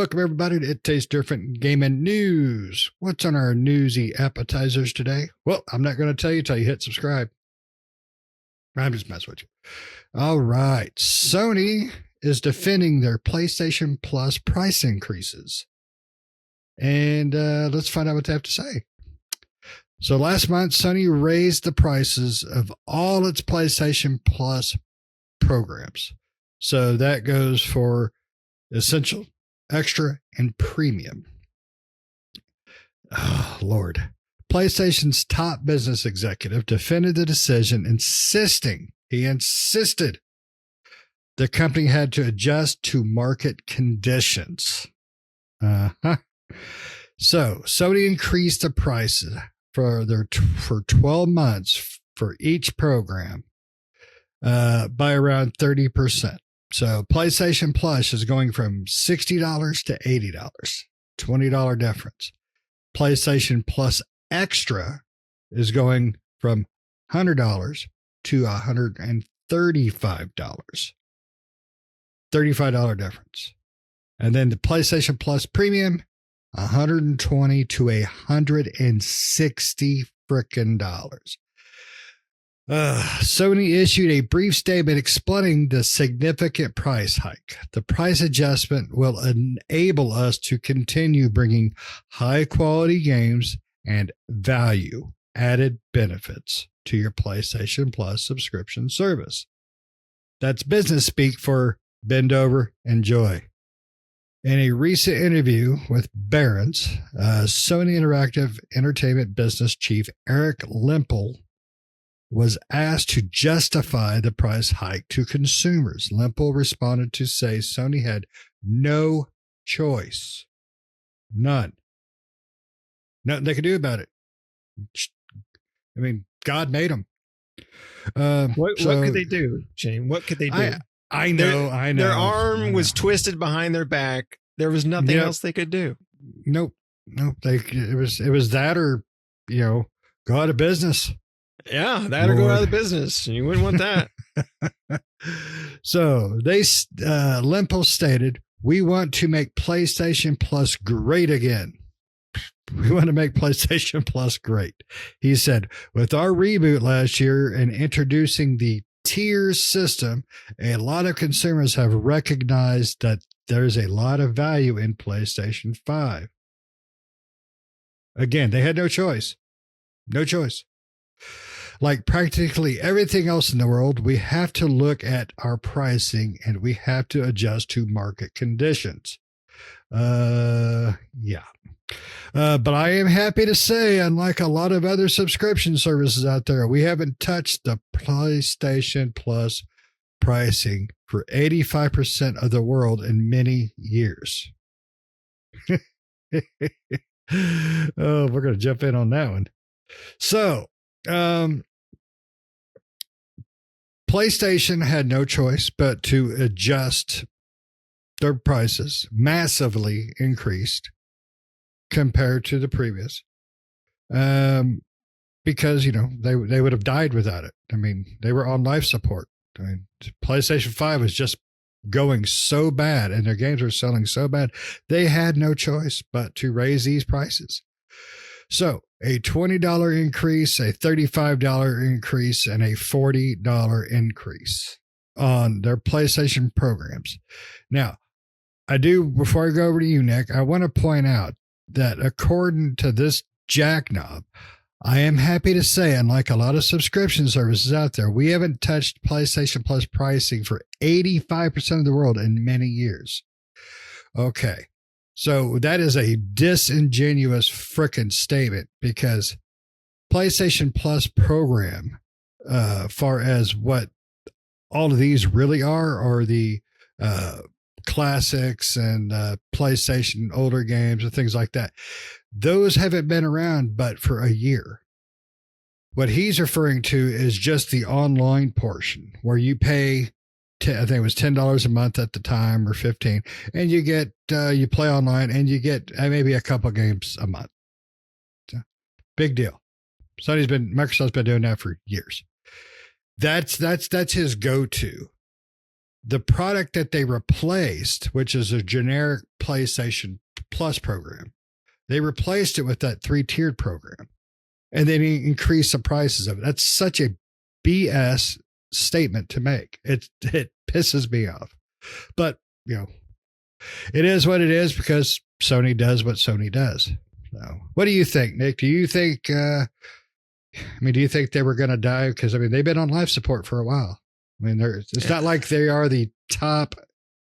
Welcome, everybody, to It Tastes Different Gaming News. What's on our newsy appetizers today? Well, I'm not going to tell you till you hit subscribe. I'm just messing with you. All right. Sony is defending their PlayStation Plus price increases. And let's find out what they have to say. So last month, Sony raised the prices of all its PlayStation Plus programs. So that goes for Essential, Extra, and Premium. Oh, Lord. PlayStation's top business executive defended the decision, he insisted the company had to adjust to market conditions. So Sony increased the prices for 12 months for each program by around 30%. So PlayStation Plus is going from $60 to $80, $20 difference. PlayStation Plus Extra is going from $100 to $135, $35 difference. And then the PlayStation Plus Premium, $120 to $160 frickin' dollars. Sony issued a brief statement explaining the significant price hike. The price adjustment will enable us to continue bringing high-quality games and value-added benefits to your PlayStation Plus subscription service. That's business speak for bend over, enjoy. In a recent interview with Barron's, Sony Interactive Entertainment Business Chief Eric Lempel was asked to justify the price hike to consumers. Lempel responded to say Sony had no choice. None. Nothing they could do about it. I mean, God made them. What could they do, Shane? What could they do? I know. Their arm was twisted behind their back. There was nothing else they could do. Nope. It was that or, go out of business. Yeah, that or go out of business. You wouldn't want that. So Lempel stated, "We want to make PlayStation Plus great again. We want to make PlayStation Plus great." He said, "With our reboot last year and introducing the tiers system, a lot of consumers have recognized that there's a lot of value in PlayStation 5. Again, they had no choice. No choice. Like practically everything else in the world, we have to look at our pricing and we have to adjust to market conditions." Yeah. But I am happy to say, unlike a lot of other subscription services out there, we haven't touched the PlayStation Plus pricing for 85% of the world in many years. Oh, we're going to jump in on that one. So, PlayStation had no choice but to adjust their prices, massively increased compared to the previous, because they would have died without it. I mean, they were on life support. I mean, PlayStation 5 was just going so bad, and their games were selling so bad, they had no choice but to raise these prices. So a $20 increase, a $35 increase, and a $40 increase on their PlayStation programs. Now, before I go over to you, Nick, I want to point out that according to this jacknob, I am happy to say, unlike a lot of subscription services out there, we haven't touched PlayStation Plus pricing for 85% of the world in many years. Okay. So that is a disingenuous frickin' statement, because PlayStation Plus program, far as what all of these really are the classics and PlayStation older games and things like that. Those haven't been around but for a year. What he's referring to is just the online portion where you pay, I think it was $10 a month at the time, or $15, and you get you play online and you get maybe a couple games a month. So, big deal. Microsoft's been doing that for years. That's his go-to. the product that they replaced, which is a generic PlayStation Plus program, they replaced it with that 3-tiered program, and then increased the prices of it. That's such a BS statement to make. It pisses me off. But, it is what it is because Sony does what Sony does. So, what do you think, Nick? Do you think do you think they were going to die? Because, they've been on life support for a while. It's not like they are the top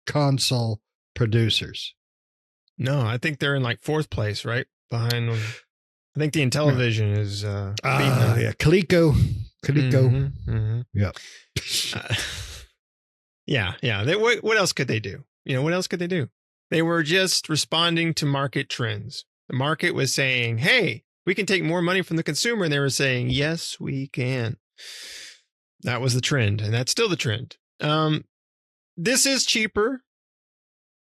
console producers. No, I think they're in like 4th place, right? Behind them. I think the Intellivision is Coleco. Mm-hmm. Yep. Yeah. What else could they do? What else could they do? They were just responding to market trends. The market was saying, hey, we can take more money from the consumer. And they were saying, yes, we can. That was the trend. And that's still the trend. This is cheaper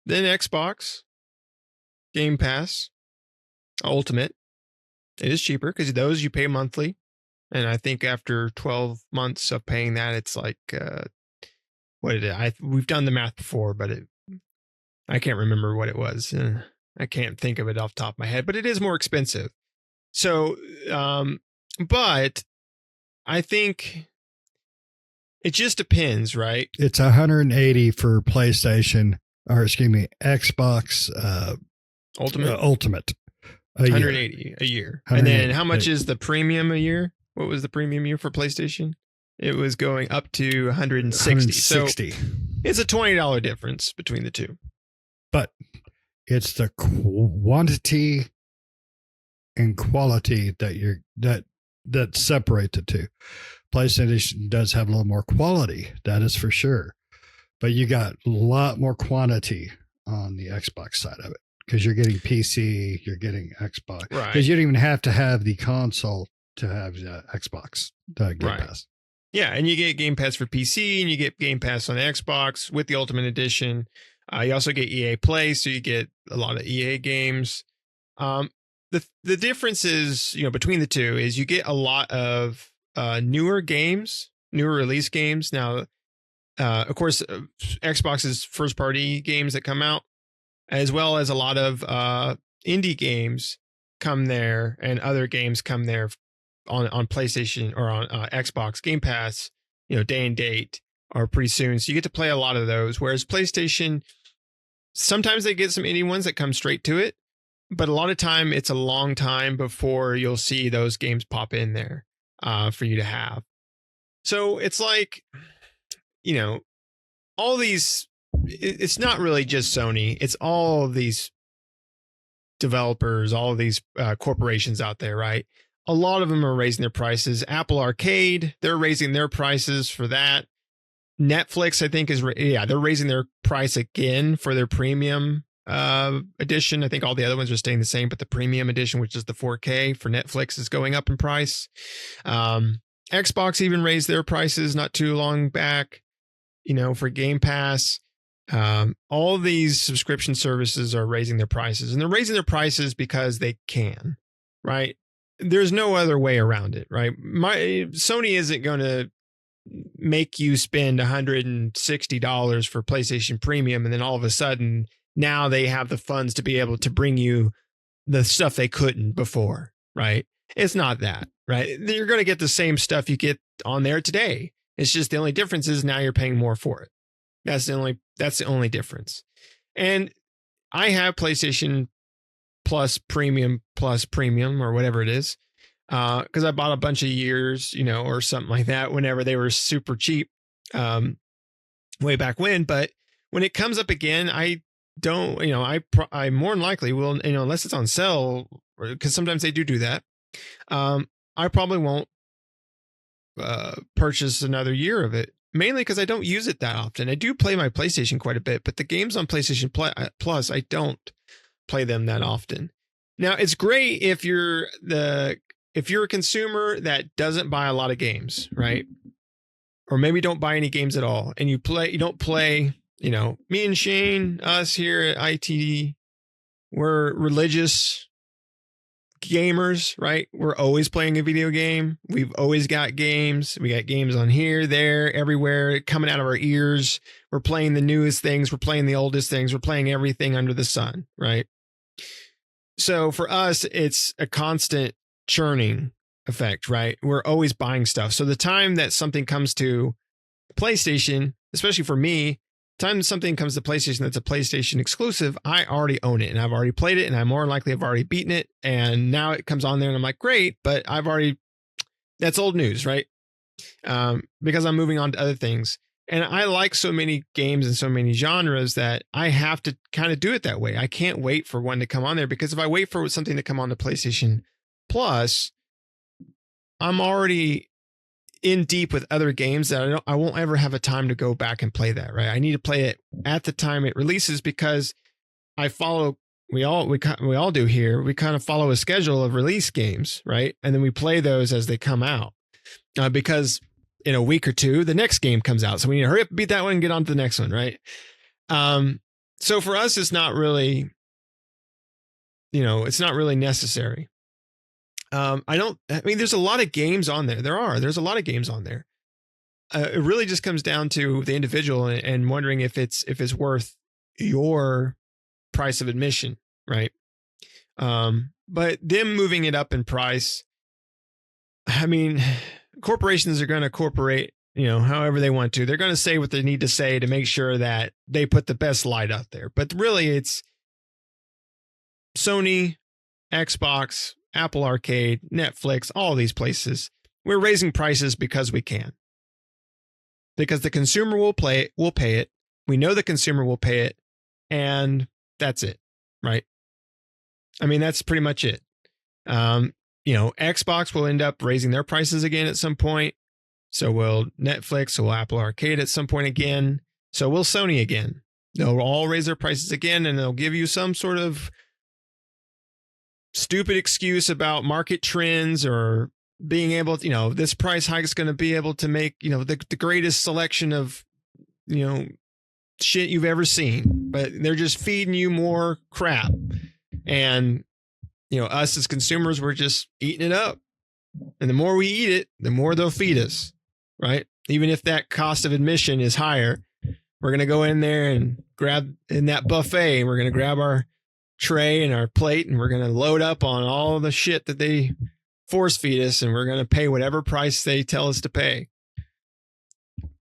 than Xbox Game Pass Ultimate. It is cheaper because those you pay monthly. And I think after 12 months of paying that, it's like, we've done the math before, but I can't remember what it was. I can't think of it off the top of my head, but it is more expensive. So, but I think it just depends, right? It's $180 for PlayStation, or excuse me, Xbox Ultimate. $180 a year. And then how much is the premium a year? What was the premium year for PlayStation? It was going up to $160. So it's a $20 difference between the two. But it's the quantity and quality that separate the two. PlayStation does have a little more quality, that is for sure. But you got a lot more quantity on the Xbox side of it because you're getting PC, you're getting Xbox. Right. Because you don't even have to have the console to have the Xbox Game Pass. Yeah, and you get Game Pass for PC and you get Game Pass on Xbox with the Ultimate Edition. You also get EA Play, so you get a lot of EA games. The difference is, between the two is you get a lot of newer games, newer release games. Now, of course, Xbox's first party games that come out, as well as a lot of indie games come there, and other games come there on PlayStation or on Xbox Game Pass, day and date or pretty soon. So you get to play a lot of those. Whereas PlayStation, sometimes they get some indie ones that come straight to it, but a lot of time it's a long time before you'll see those games pop in there for you to have. So it's like, all these, it's not really just Sony. It's all of these developers, all of these corporations out there, right? A lot of them are raising their prices. Apple Arcade, they're raising their prices for that. Netflix, I think, they're raising their price again for their premium edition. I think all the other ones are staying the same, but the premium edition, which is the 4K for Netflix, is going up in price. Xbox even raised their prices not too long back, for Game Pass. All these subscription services are raising their prices, and they're raising their prices because they can, right? There's no other way around it, right? Sony isn't going to make you spend $160 for PlayStation Premium, and then all of a sudden now they have the funds to be able to bring you the stuff they couldn't before, right? It's not that, right? You're going to get the same stuff you get on there today. It's just the only difference is now you're paying more for it. That's the only difference. And I have PlayStation Plus Premium or whatever it is, because I bought a bunch of years, or something like that whenever they were super cheap, way back when. But when it comes up again, I don't, I more than likely will, unless it's on sale, because sometimes they do that. I probably won't purchase another year of it, mainly because I don't use it that often. I do play my PlayStation quite a bit, but the games on PlayStation Plus, I don't play them that often. Now, it's great if you're a consumer that doesn't buy a lot of games, right? Or maybe don't buy any games at all, and you don't play, me and Shane, us here at ITD, we're religious gamers, right? We're always playing a video game. We've always got games. We got games on here, there, everywhere, coming out of our ears. We're playing the newest things. We're playing the oldest things. We're playing everything under the sun, right? So for us, it's a constant churning effect, right? We're always buying stuff. So the time that something comes to PlayStation, especially for me, time something comes to PlayStation that's a PlayStation exclusive, I already own it and I've already played it and I more likely have already beaten it. And now it comes on there and I'm like, great, but that's old news, right? Because I'm moving on to other things. And I like so many games and so many genres that I have to kind of do it that way. I can't wait for one to come on there, because if I wait for something to come on to PlayStation Plus, I'm already in deep with other games that I won't ever have a time to go back and play that, right? I need to play it at the time it releases, because I follow, we all do here. We kind of follow a schedule of release games, right? And then we play those as they come out, because in a week or two, the next game comes out. So we need to hurry up, beat that one and get on to the next one, right? So for us, it's not really, it's not really necessary. There's a lot of games on there. There's a lot of games on there. It really just comes down to the individual and wondering if it's worth your price of admission, right? But them moving it up in price, I mean, corporations are going to corporate, however they want to. They're going to say what they need to say to make sure that they put the best light out there. But really, it's Sony, Xbox, Apple Arcade, Netflix, all these places. We're raising prices because we can. Because the consumer will pay it. We know the consumer will pay it. And that's it, right? I mean, that's pretty much it. Xbox will end up raising their prices again at some point. So will Netflix, so will Apple Arcade at some point again. So will Sony again. They'll all raise their prices again, and they'll give you some sort of stupid excuse about market trends or being able to, this price hike is going to be able to make, the greatest selection of, shit you've ever seen. But they're just feeding you more crap. And, us as consumers, we're just eating it up. And the more we eat it, the more they'll feed us, right? Even if that cost of admission is higher, we're going to go in there and grab in that buffet, and we're going to grab our tray and our plate, and we're going to load up on all the shit that they force feed us, and we're going to pay whatever price they tell us to pay.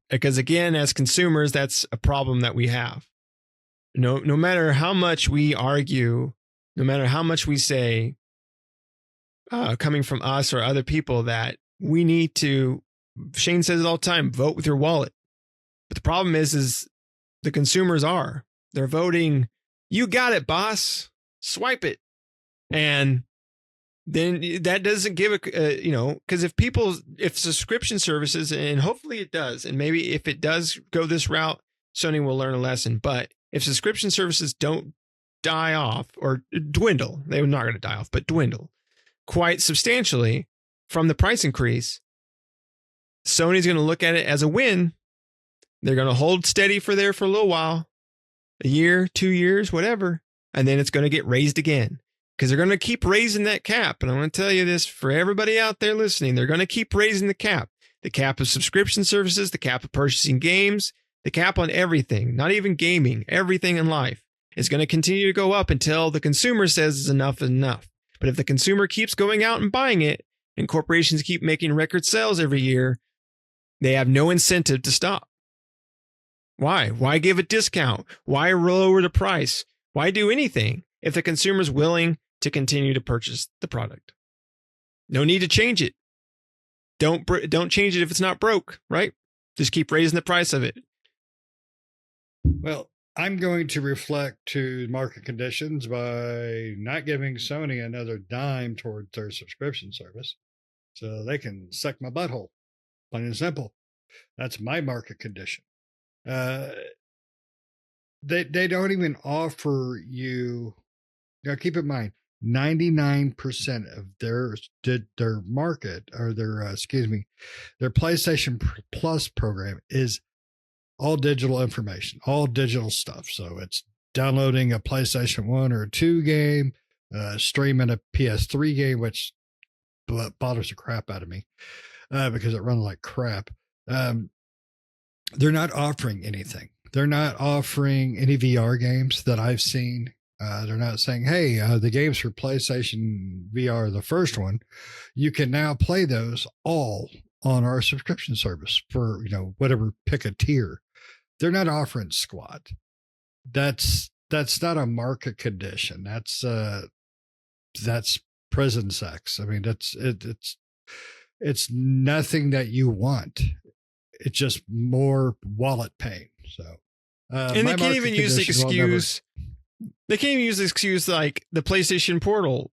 Because again, as consumers, that's a problem that we have. No matter how much we argue, no matter how much we say, coming from us or other people, that we need to, Shane says it all the time, vote with your wallet. But the problem is the consumers they're voting, you got it, boss, swipe it. And then that doesn't give because if subscription services, and hopefully it does, and maybe if it does go this route, Sony will learn a lesson. But if subscription services don't die off or dwindle, they're not going to die off, but dwindle quite substantially from the price increase, Sony's going to look at it as a win. They're going to hold steady for a little while, a year, 2 years, whatever. And then it's going to get raised again, because they're going to keep raising that cap. And I'm going to tell you this for everybody out there listening. They're going to keep raising the cap of subscription services, the cap of purchasing games, the cap on everything, not even gaming, everything in life is going to continue to go up until the consumer says enough is enough. But if the consumer keeps going out and buying it, and corporations keep making record sales every year, they have no incentive to stop. Why? Why give a discount? Why lower the price? Why do anything if the consumer's willing to continue to purchase the product? No need to change it. Don't change it if it's not broke, right? Just keep raising the price of it. Well, I'm going to reflect to market conditions by not giving Sony another dime towards their subscription service, so they can suck my butthole. Plain and simple. That's my market condition. They don't even offer you. Now, keep in mind, 99% of their market, or their PlayStation Plus program is all digital information, all digital stuff. So it's downloading a PlayStation 1 or 2 game, streaming a PS3 game, which bothers the crap out of me because it runs like crap. They're not offering anything. They're not offering any VR games that I've seen. They're not saying, hey, the games for PlayStation VR, the first one, you can now play those all on our subscription service for, whatever, pick a tier. They're not offering squat. That's not a market condition. That's prison sex. I mean, it's nothing that you want. It's just more wallet pain. So, and they can't even use the excuse. They can't even use the excuse like the PlayStation Portable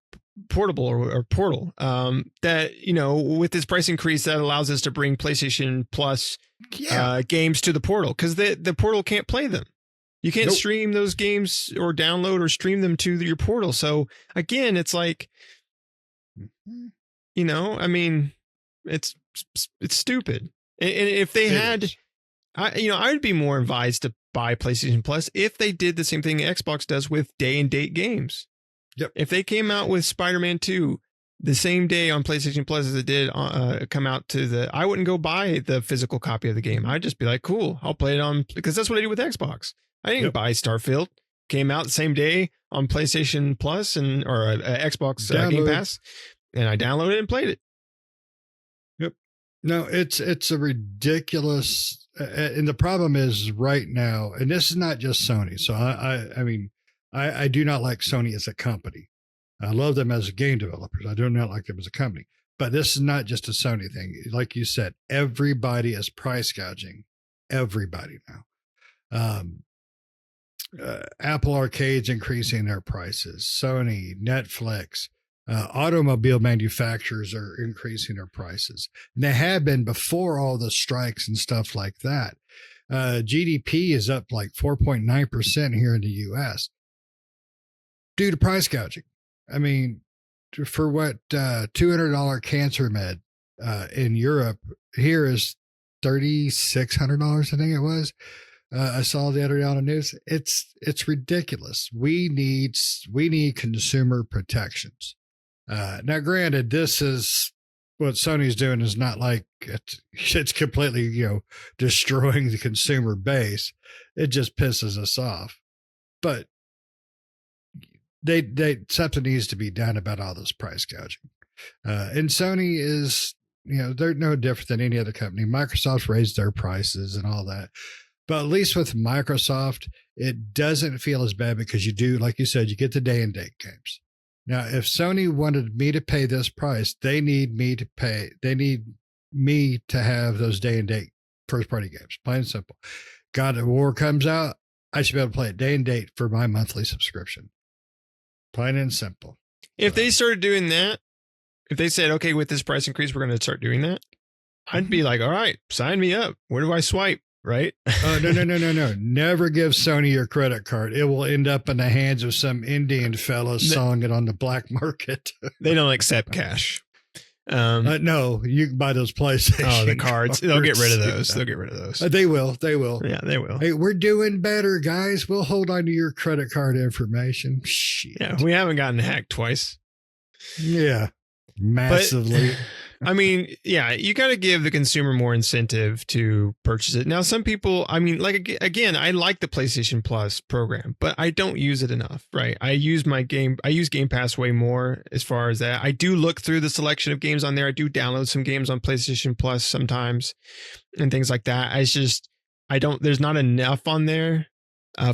or Portal. That with this price increase, that allows us to bring PlayStation Plus games to the Portal because the Portal can't play them. You can't stream those games or download or stream them to your Portal. So again, it's like, I mean, it's stupid. And if they had, I would be more advised to buy PlayStation Plus if they did the same thing Xbox does with day and date games. Yep. If they came out with Spider-Man 2 the same day on PlayStation Plus as it did come out I wouldn't go buy the physical copy of the game. I'd just be like, cool, I'll play it on, because that's what I do with Xbox. I didn't buy Starfield. Came out the same day on PlayStation Plus or Xbox Game Pass, and I downloaded it and played it. Yep. No, it's a ridiculous, and the problem is right now, and this is not just Sony. So I mean, I do not like Sony as a company. I love them as game developers. I do not like them as a company. But this is not just a Sony thing. Like you said, everybody is price gouging. Everybody now. Apple Arcade's increasing their prices. Sony, Netflix, automobile manufacturers are increasing their prices. And they have been before all the strikes and stuff like that. GDP is up like 4.9% here in the US due to price gouging. I mean, for what $200 cancer med in Europe, here is $3,600, I think it was. I saw the other day on the news. It's ridiculous. We need consumer protections. Now, granted, this is what Sony's doing is not like it's completely destroying the consumer base. It just pisses us off. But something needs to be done about all this price gouging. And Sony is they're no different than any other company. Microsoft raised their prices and all that. But at least with Microsoft, it doesn't feel as bad because you do, like you said, you get the day and date games. Now, if Sony wanted me to pay this price, they need me to have those day and date first party games. Plain and simple. God of War comes out, I should be able to play it day and date for my monthly subscription. Plain and simple. If they started doing that, if they said, okay, with this price increase, we're going to start doing that, I'd be like, all right, sign me up. Where do I swipe? Right? Oh, no. Never give Sony your credit card. It will end up in the hands of some Indian fellow selling it on the black market. They don't accept cash. No, you can buy those PlayStation. Oh, the cards. They'll get rid of those. They'll get rid of those. They will. Yeah, they will. Hey, we're doing better, guys. We'll hold on to your credit card information. Shit. Yeah, we haven't gotten hacked twice. Yeah, massively. But, I mean, yeah, you got to give the consumer more incentive to purchase it. Now, some people, I mean, like, again, I like the PlayStation Plus program, but I don't use it enough, right? I use Game Pass way more as far as that. I do look through the selection of games on there. I do download some games on PlayStation Plus sometimes and things like that. There's not enough on there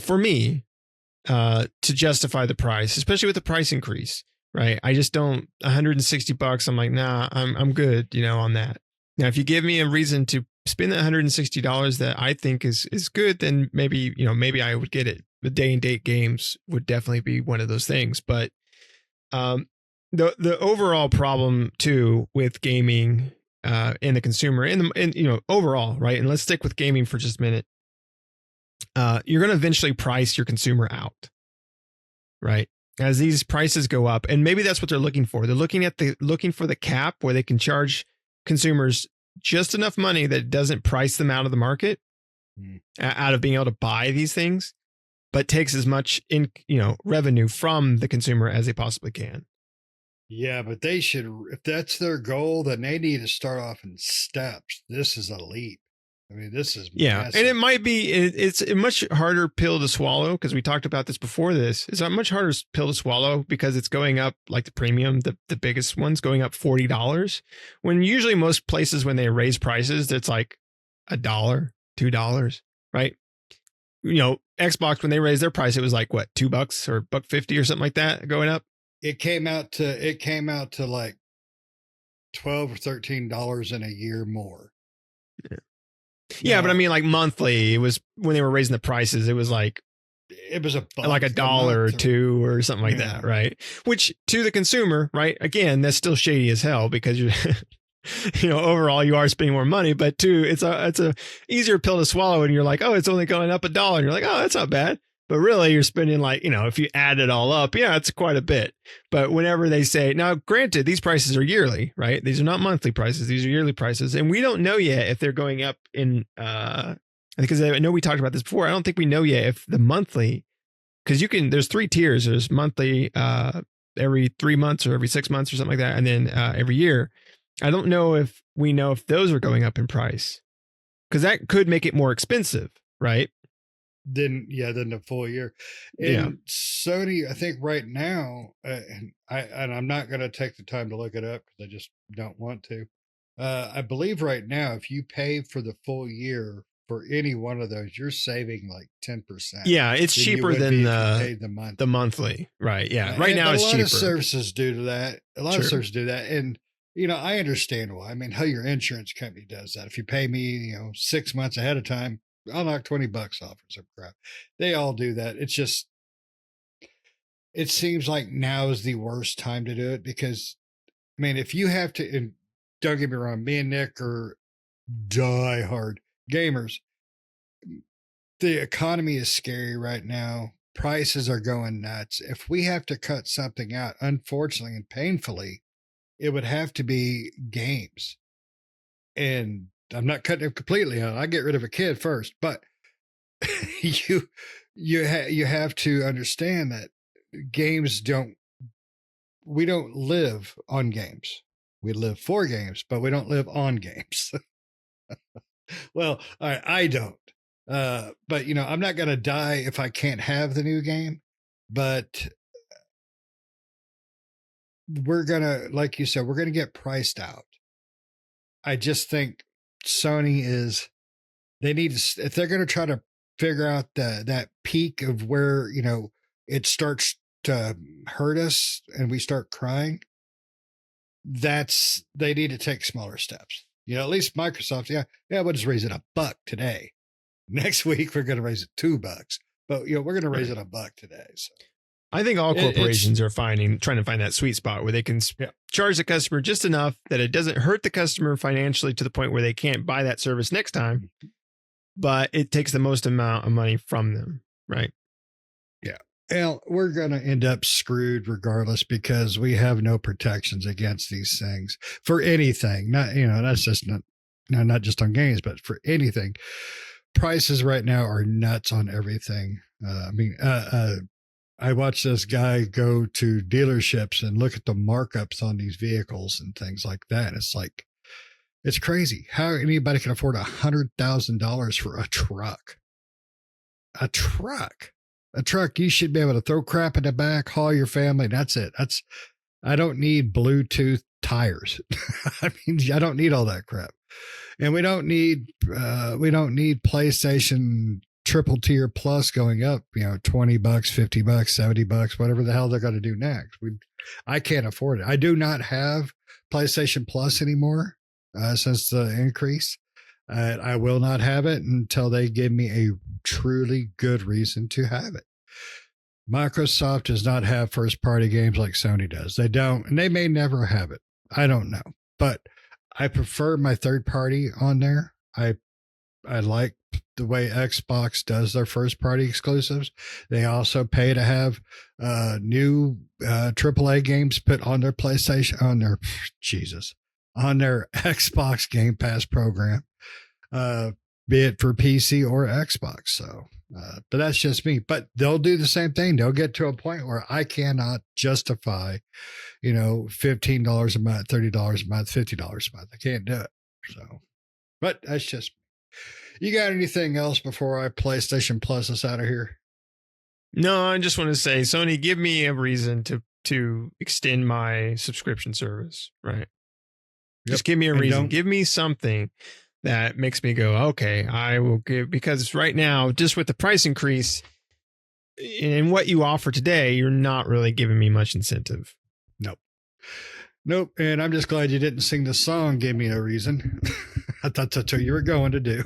for me to justify the price, especially with the price increase. Right. I just don't $160. I'm like, nah, I'm good, on that. Now, if you give me a reason to spend that $160 that I think is good, then maybe I would get it. The day and date games would definitely be one of those things. But the overall problem too with gaming and the consumer and overall, right. And let's stick with gaming for just a minute. You're going to eventually price your consumer out. Right. As these prices go up, and maybe that's what they're looking for. They're looking for the cap where they can charge consumers just enough money that it doesn't price them out of the market, out of being able to buy these things. but takes as much revenue from the consumer as they possibly can. Yeah, but they should, if that's their goal, then they need to start off in steps. This is a leap. I mean, this is massive. And it might be, it's a much harder pill to swallow, because we talked about this before this. It's a much harder pill to swallow because it's going up, like the premium, the biggest one's going up $40, when usually most places, when they raise prices, it's like $1, $2, right? Xbox, when they raised their price, it was like what, $2 or $1.50 or something like that going up. It came out to like $12 or $13 in a year more. Yeah, but I mean, like monthly, it was when they were raising the prices, it was like like $1 or $2 or something like that, right? Which to the consumer, right? Again, that's still shady as hell, because you're overall you are spending more money, but two, it's a easier pill to swallow, and you're like, oh, it's only going up $1, and you're like, oh, that's not bad. But really, you're spending like, if you add it all up, yeah, it's quite a bit. But whenever they say, now, granted, these prices are yearly, right? These are not monthly prices. These are yearly prices. And we don't know yet if they're going up because I know we talked about this before. I don't think we know yet if the monthly, because there's 3 tiers. There's monthly every 3 months or every 6 months or something like that. And then every year. I don't know if we know if those are going up in price, because that could make it more expensive, right? Than the full year. And Sony, I think right now, and I'm not going to take the time to look it up because I just don't want to. I believe right now, if you pay for the full year for any one of those, you're saving like 10%. Yeah, it's cheaper than the monthly, right? Yeah, right now it's cheaper. A lot of services do that. And I understand why. I mean, how your insurance company does that. If you pay me, 6 months ahead of time, I'll knock $20 off or some crap. They all do that. It's just, it seems like now is the worst time to do it, because, I mean, if you have to, and don't get me wrong, me and Nick are die-hard gamers. The economy is scary right now. Prices are going nuts. If we have to cut something out, unfortunately and painfully, it would have to be games. And I'm not cutting it completely out. I get rid of a kid first, but you have to understand that we don't live on games. We live for games, but we don't live on games. Well, I don't. But I'm not going to die if I can't have the new game, but we're going to, like you said, we're going to get priced out. I just think Sony they need to, if they're going to try to figure out that peak of where, it starts to hurt us and we start crying, they need to take smaller steps. At least Microsoft, we'll just raise it $1 today. Next week, we're going to raise it $2, but we're going to raise it $1 today. So I think all corporations are trying to find that sweet spot where they can charge the customer just enough that it doesn't hurt the customer financially to the point where they can't buy that service next time, but it takes the most amount of money from them, right? Yeah. Well, we're going to end up screwed regardless, because we have no protections against these things for anything. Not, that's just not just on games, but for anything. Prices right now are nuts on everything. I watched this guy go to dealerships and look at the markups on these vehicles and things like that. It's like, it's crazy how anybody can afford $100,000 for a truck. A truck. You should be able to throw crap in the back, haul your family. That's it. I don't need Bluetooth tires. I mean, I don't need all that crap. And we don't need PlayStation triple tier plus going up, $20, $50, $70, whatever the hell they're going to do next. I can't afford it. I do not have PlayStation Plus anymore since the increase. I will not have it until they give me a truly good reason to have it. Microsoft does not have first party games like Sony does. They don't, and they may never have it. I don't know, but I prefer my third party on there. I like the way Xbox does their first party exclusives. They also pay to have new AAA games put on their PlayStation, on their Xbox Game Pass program, be it for PC or Xbox. So But that's just me. But they'll do the same thing. They'll get to a point where I cannot justify, $15 a month, $30 a month, $50 a month. I can't do it. So, but that's just. You got anything else before I PlayStation Plus us out of here? No, I just want to say, Sony, give me a reason to extend my subscription service, right? Yep. Just give me a reason. Give me something that makes me go, okay, I will give, because right now, just with the price increase and what you offer today, you're not really giving me much incentive. Nope. And I'm just glad you didn't sing the song, Give Me a Reason. I thought that's what you were going to do.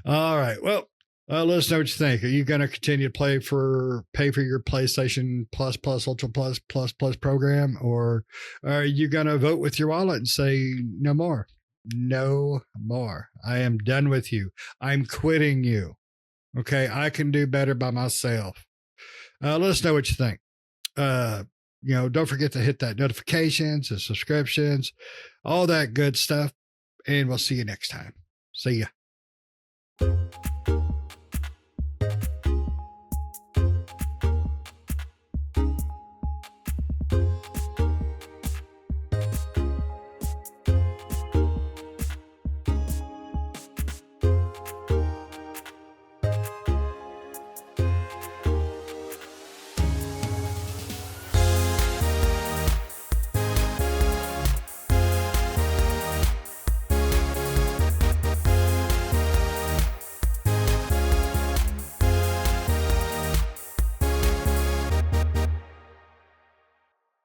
All right. Well, let us know what you think. Are you going to continue to pay for your PlayStation Plus, Ultra Plus program, or are you going to vote with your wallet and say no more? No more. I am done with you. I'm quitting you. Okay. I can do better by myself. Let us know what you think. Don't forget to hit that notifications and subscriptions, all that good stuff. And we'll see you next time. See ya.